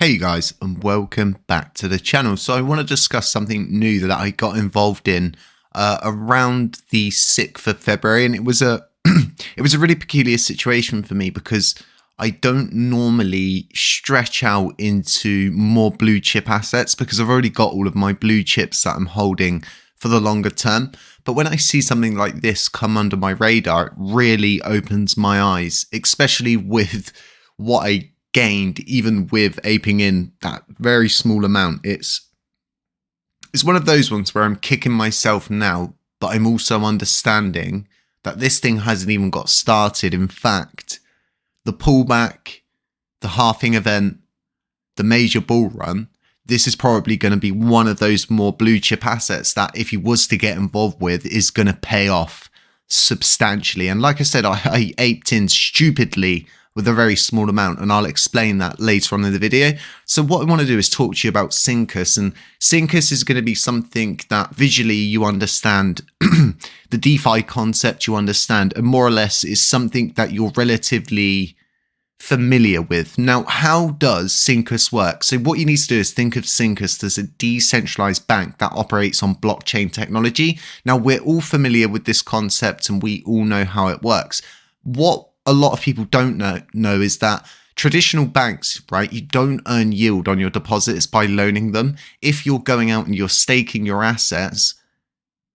Hey guys, and welcome back to the channel. So I want to discuss something new that I got involved in around the 6th of February, and it was a it was a really peculiar situation for me because I don't normally stretch out into more blue chip assets because I've already got all of my blue chips that I'm holding for the longer term. But when I see something like this come under my radar, it really opens my eyes, especially with what I gained even with aping in that very small amount. It's one of those ones where I'm kicking myself now, but I'm also understanding that this thing hasn't even got started. In fact, the pullback, the halving event, the major bull run, this is probably going to be one of those more blue chip assets that if you was to get involved with is going to pay off substantially. And like I said, I aped in stupidly with a very small amount, and I'll explain that later on in the video. So what I want to do is talk to you about Syncus, and Syncus is going to be something that visually you understand, the DeFi concept you understand, and more or less is something that you're relatively familiar with. Now, how does Syncus work? So what you need to do is think of Syncus as a decentralized bank that operates on blockchain technology. Now, we're all familiar with this concept and we all know how it works. What a lot of people don't know is that traditional banks, right, you don't earn yield on your deposits by loaning them. If you're going out and you're staking your assets,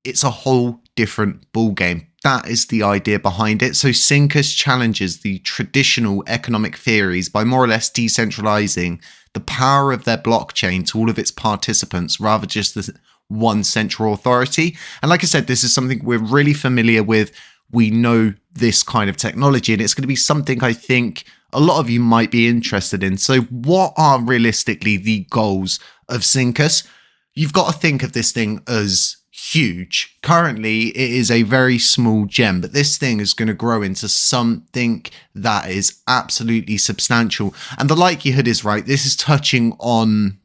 it's a whole different ball game. That is the idea behind it. So Syncus challenges the traditional economic theories by more or less decentralizing the power of their blockchain to all of its participants rather just as one central authority. And like I said, this is something we're really familiar with. We know this kind of technology, and it's going to be something I think a lot of you might be interested in. So what are realistically the goals of Syncus? You've got to think of this thing as huge. Currently, it is a very small gem, but this thing is going to grow into something that is absolutely substantial. And the likelihood is, right, this is touching on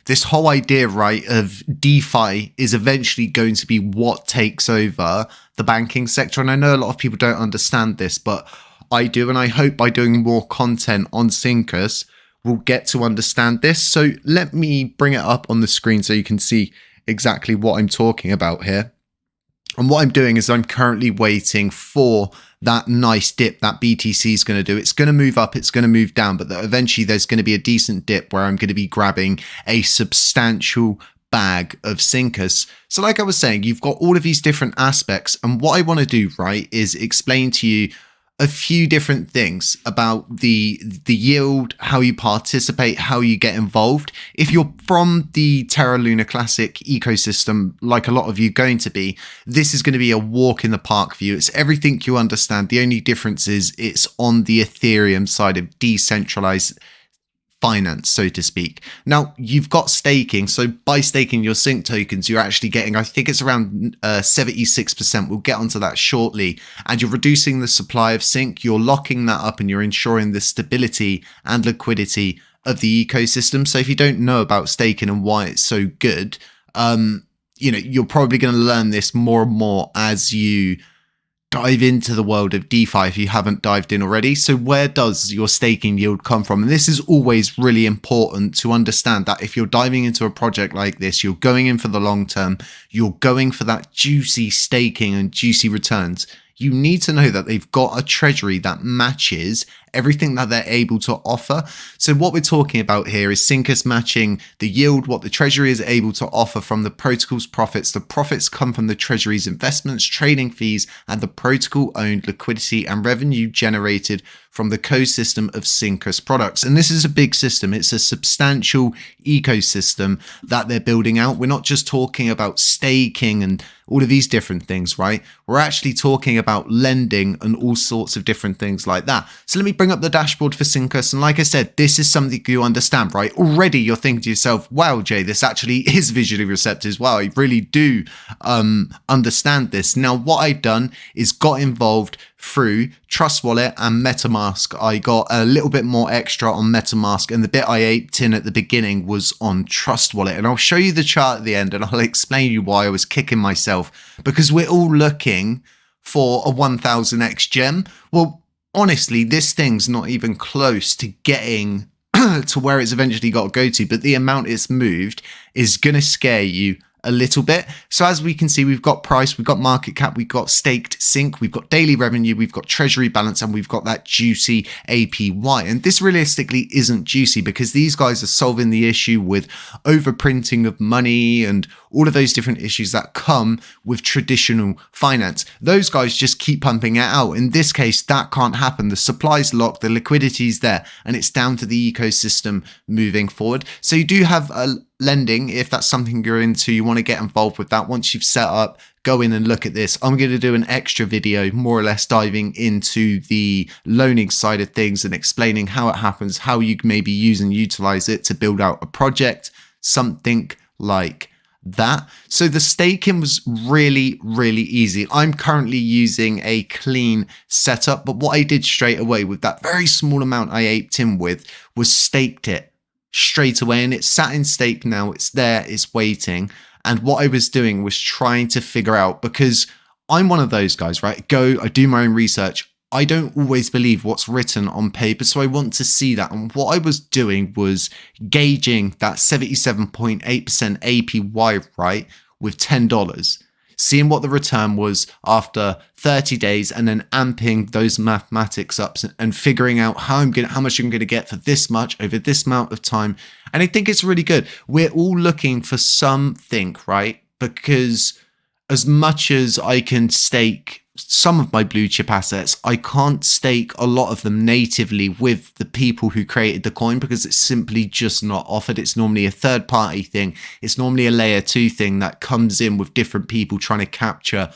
this whole idea, right, of DeFi is eventually going to be what takes over the banking sector. And I know a lot of people don't understand this, but I do. And I hope by doing more content on Syncus, we'll get to understand this. So let me bring it up on the screen so you can see exactly what I'm talking about here. And what I'm doing is I'm currently waiting for that nice dip that BTC is going to do. It's going to move up, it's going to move down, but eventually there's going to be a decent dip where I'm going to be grabbing a substantial bag of Syncus. So like I was saying, you've got all of these different aspects. And what I want to do, right, is explain to you a few different things about the yield, how you participate, how you get involved. If you're from the Terra Luna Classic ecosystem, like a lot of you going to be, this is going to be a walk in the park for you. It's everything you understand. The only difference is it's on the Ethereum side of decentralized finance, so to speak. Now, you've got staking. So by staking your Sync tokens, you're actually getting, I think it's around 76%. We'll get onto that shortly. And you're reducing the supply of Sync. You're locking that up and you're ensuring the stability and liquidity of the ecosystem. So if you don't know about staking and why it's so good, you're probably going to learn this more and more as you dive into the world of DeFi if you haven't dived in already. So where does your staking yield come from? And this is always really important to understand that if you're diving into a project like this, you're going in for the long term, you're going for that juicy staking and juicy returns. You need to know that they've got a treasury that matches everything that they're able to offer. So what we're talking about here is Syncus matching the yield, what the treasury is able to offer from the protocol's profits. The profits come from the treasury's investments, trading fees, and the protocol owned liquidity and revenue generated from the ecosystem of Syncus products. And this is a big system. It's a substantial ecosystem that they're building out. We're not just talking about staking and all of these different things, right? We're actually talking about lending and all sorts of different things like that. So let me bring up the dashboard for Syncus. And like I said, this is something you understand, right? Already you're thinking to yourself, wow, Jay, this actually is visually receptive. Wow, I really do understand this. Now, what I've done is got involved through Trust Wallet and MetaMask. I got a little bit more extra on MetaMask, and the bit I aped in at the beginning was on Trust Wallet. And I'll show you the chart at the end, and I'll explain to you why I was kicking myself, because we're all looking for a 1000x gem. Well, honestly, this thing's not even close to getting to where it's eventually got to go to, but the amount it's moved is going to scare you a little bit. So as we can see, we've got price, we've got market cap, we've got staked sync, we've got daily revenue, we've got treasury balance, and we've got that juicy APY. And this realistically isn't juicy because these guys are solving the issue with overprinting of money and all of those different issues that come with traditional finance. Those guys just keep pumping it out. In this case, that can't happen. The supply's locked, the liquidity's there, and it's down to the ecosystem moving forward. So you do have a lending, if that's something you're into, you want to get involved with that. Once you've set up, go in and look at this. I'm going to do an extra video, more or less diving into the loaning side of things and explaining how it happens, how you can maybe use and utilize it to build out a project, something like that. So the staking was really, really easy. I'm currently using a clean setup, but what I did straight away with that very small amount I aped in with was staked it straight away, and it's sat in stake now. It's there, it's waiting. And what I was doing was trying to figure out, because I'm one of those guys, right? I do my own research. I don't always believe what's written on paper, so I want to see that. And what I was doing was gauging that 77.8% APY, right, with $10. Seeing what the return was after 30 days, and then amping those mathematics up and figuring out how much I'm going to get for this much over this amount of time. And I think it's really good. We're all looking for something, right? Because as much as I can stake some of my blue chip assets, I can't stake a lot of them natively with the people who created the coin because it's simply just not offered. It's normally a third party thing. It's normally a layer 2 thing that comes in with different people trying to capture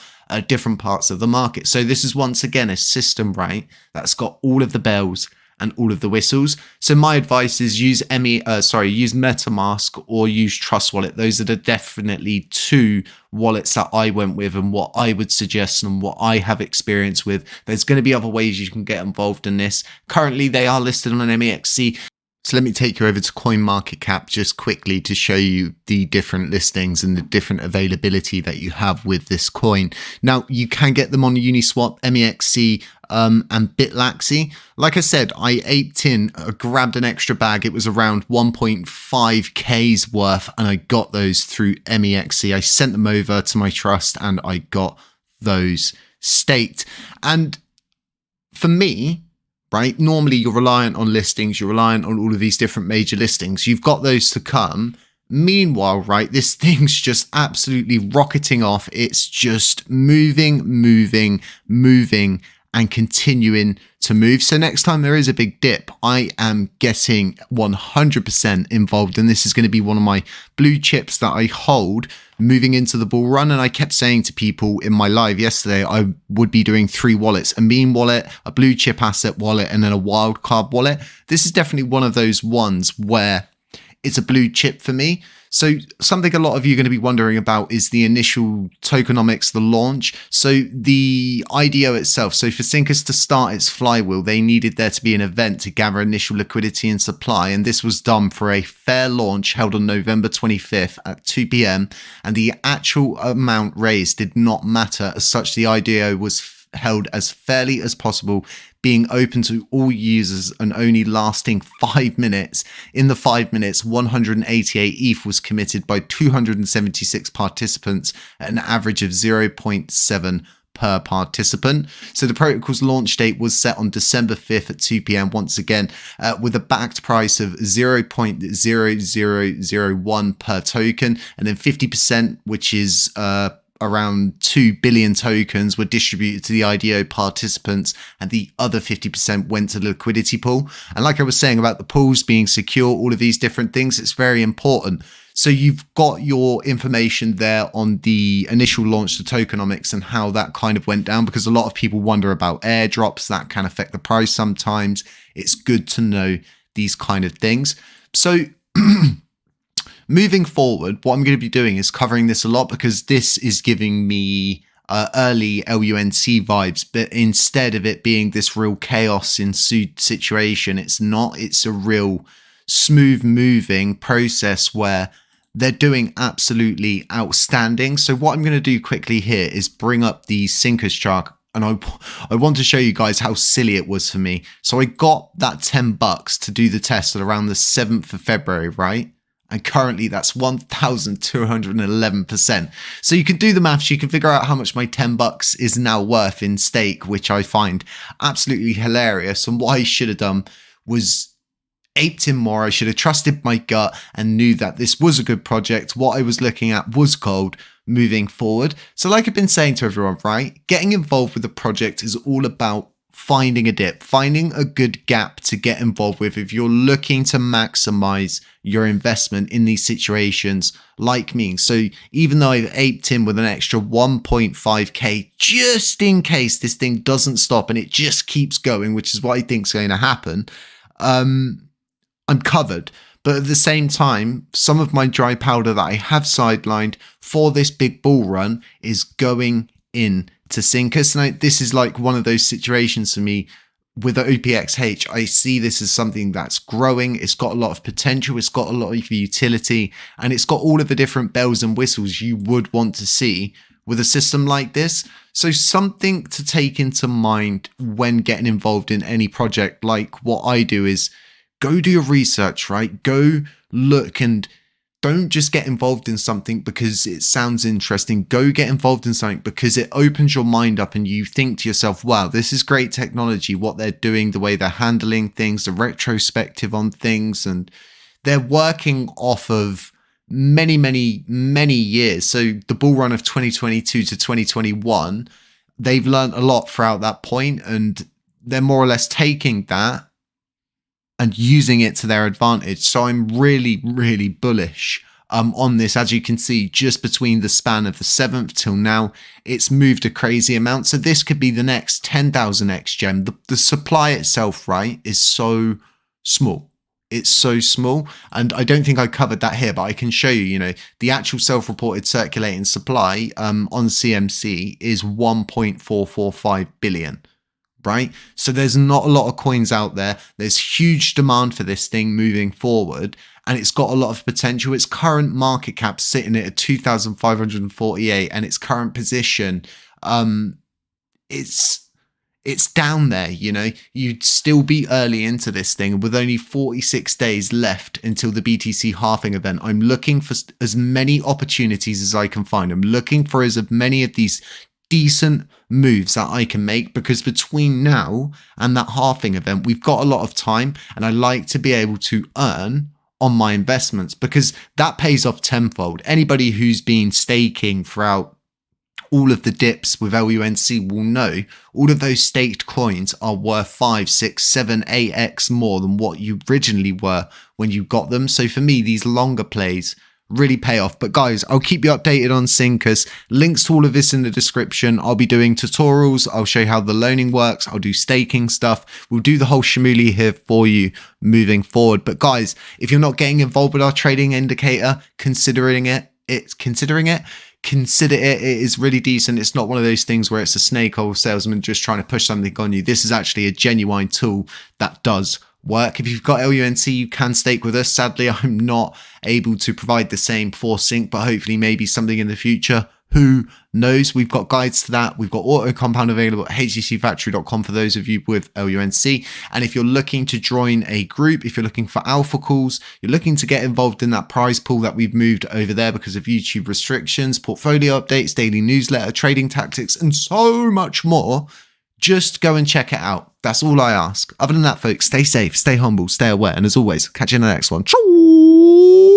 different parts of the market. So this is once again a system, right, that's got all of the bells and all of the whistles. So my advice is use MetaMask or use Trust Wallet. Those are definitely two wallets that I went with and what I would suggest and what I have experience with. There's going to be other ways you can get involved in this. Currently, they are listed on MEXC. So let me take you over to CoinMarketCap just quickly to show you the different listings and the different availability that you have with this coin. Now, you can get them on Uniswap, MEXC, and Bitlaxy. Like I said, I aped in, grabbed an extra bag. It was around 1.5K's worth, and I got those through MEXC. I sent them over to my trust, and I got those staked. And for me, right, normally you're reliant on listings, you're reliant on all of these different major listings. You've got those to come. Meanwhile, right, this thing's just absolutely rocketing off. It's just moving, and continuing to move. So next time there is a big dip, I am getting 100% involved. And this is going to be one of my blue chips that I hold moving into the bull run. And I kept saying to people in my live yesterday, I would be doing 3 wallets, a meme wallet, a blue chip asset wallet, and then a wildcard wallet. This is definitely one of those ones where it's a blue chip for me. So something a lot of you are going to be wondering about is the initial tokenomics, the launch. So the IDO itself. So for Syncus to start its flywheel, they needed there to be an event to gather initial liquidity and supply. And this was done for a fair launch held on November 25th at 2 p.m. And the actual amount raised did not matter. As such, the IDO was held as fairly as possible, being open to all users and only lasting 5 minutes. In the 5 minutes, 188 ETH was committed by 276 participants at an average of 0.7 per participant. So the protocol's launch date was set on December 5th at 2 p.m. once again, with a backed price of 0.0001 per token, and then 50%, which is around 2 billion tokens, were distributed to the IDO participants, and the other 50% went to the liquidity pool. And like I was saying about the pools being secure, all of these different things, it's very important. So you've got your information there on the initial launch, the tokenomics, and how that kind of went down, because a lot of people wonder about airdrops that can affect the price sometimes. It's good to know these kind of things. So moving forward, what I'm going to be doing is covering this a lot, because this is giving me early LUNC vibes, but instead of it being this real chaos ensued situation, it's not. It's a real smooth moving process where they're doing absolutely outstanding. So what I'm going to do quickly here is bring up the Syncus chart And I want to show you guys how silly it was for me. So I got that $10 to do the test at around the 7th of February, right? And currently that's 1,211%. So you can do the maths, you can figure out how much my $10 is now worth in stake, which I find absolutely hilarious. And what I should have done was aped in more. I should have trusted my gut and knew that this was a good project. What I was looking at was gold moving forward. So like I've been saying to everyone, right? Getting involved with the project is all about finding a dip, finding a good gap to get involved with if you're looking to maximize your investment in these situations like me. So even though I've aped in with an extra 1.5k just in case this thing doesn't stop and it just keeps going, which is what I think is going to happen, I'm covered. But at the same time, some of my dry powder that I have sidelined for this big bull run is going in to Syncus. And this is like one of those situations for me with the OPXH. I see this as something that's growing. It's got a lot of potential. It's got a lot of utility, and it's got all of the different bells and whistles you would want to see with a system like this. So something to take into mind when getting involved in any project like what I do is go do your research, right? Go look, and don't just get involved in something because it sounds interesting. Go get involved in something because it opens your mind up and you think to yourself, wow, this is great technology, what they're doing, the way they're handling things, the retrospective on things, and they're working off of many, many, many years. So the bull run of 2022 to 2021, they've learned a lot throughout that point, and they're more or less taking that and using it to their advantage. So I'm really, really bullish on this. As you can see, just between the span of the 7th till now, it's moved a crazy amount. So this could be the next 10,000 XGem. The supply itself, right, is so small. It's so small. And I don't think I covered that here, but I can show you, the actual self-reported circulating supply on CMC is 1.445 billion. Right? So there's not a lot of coins out there. There's huge demand for this thing moving forward, and it's got a lot of potential. Its current market cap sitting at 2,548, and its current position, it's down there. You'd still be early into this thing with only 46 days left until the BTC halving event. I'm looking for as many opportunities as I can find. I'm looking for as many of these decent moves that I can make, because between now and that halving event, we've got a lot of time, and I like to be able to earn on my investments because that pays off tenfold. Anybody who's been staking throughout all of the dips with LUNC will know all of those staked coins are worth 5, 6, 7, 8x more than what you originally were when you got them. So for me, these longer plays really pay off. But guys, I'll keep you updated on Syncus. Links to all of this in the description. I'll be doing tutorials. I'll show you how the loaning works. I'll do staking stuff. We'll do the whole shmooly here for you moving forward. But guys, if you're not getting involved with our trading indicator, consider it. It is really decent. It's not one of those things where it's a snake oil salesman just trying to push something on you. This is actually a genuine tool that does work. If you've got LUNC, you can stake with us. Sadly, I'm not able to provide the same for Sync, but hopefully maybe something in the future. Who knows? We've got guides to that. We've got Autocompound available at hgcfactory.com for those of you with LUNC. And if you're looking to join a group, if you're looking for alpha calls, you're looking to get involved in that prize pool that we've moved over there because of YouTube restrictions, portfolio updates, daily newsletter, trading tactics, and so much more, just go and check it out. That's all I ask. Other than that, folks, stay safe, stay humble, stay aware. And as always, catch you in the next one. Ciao!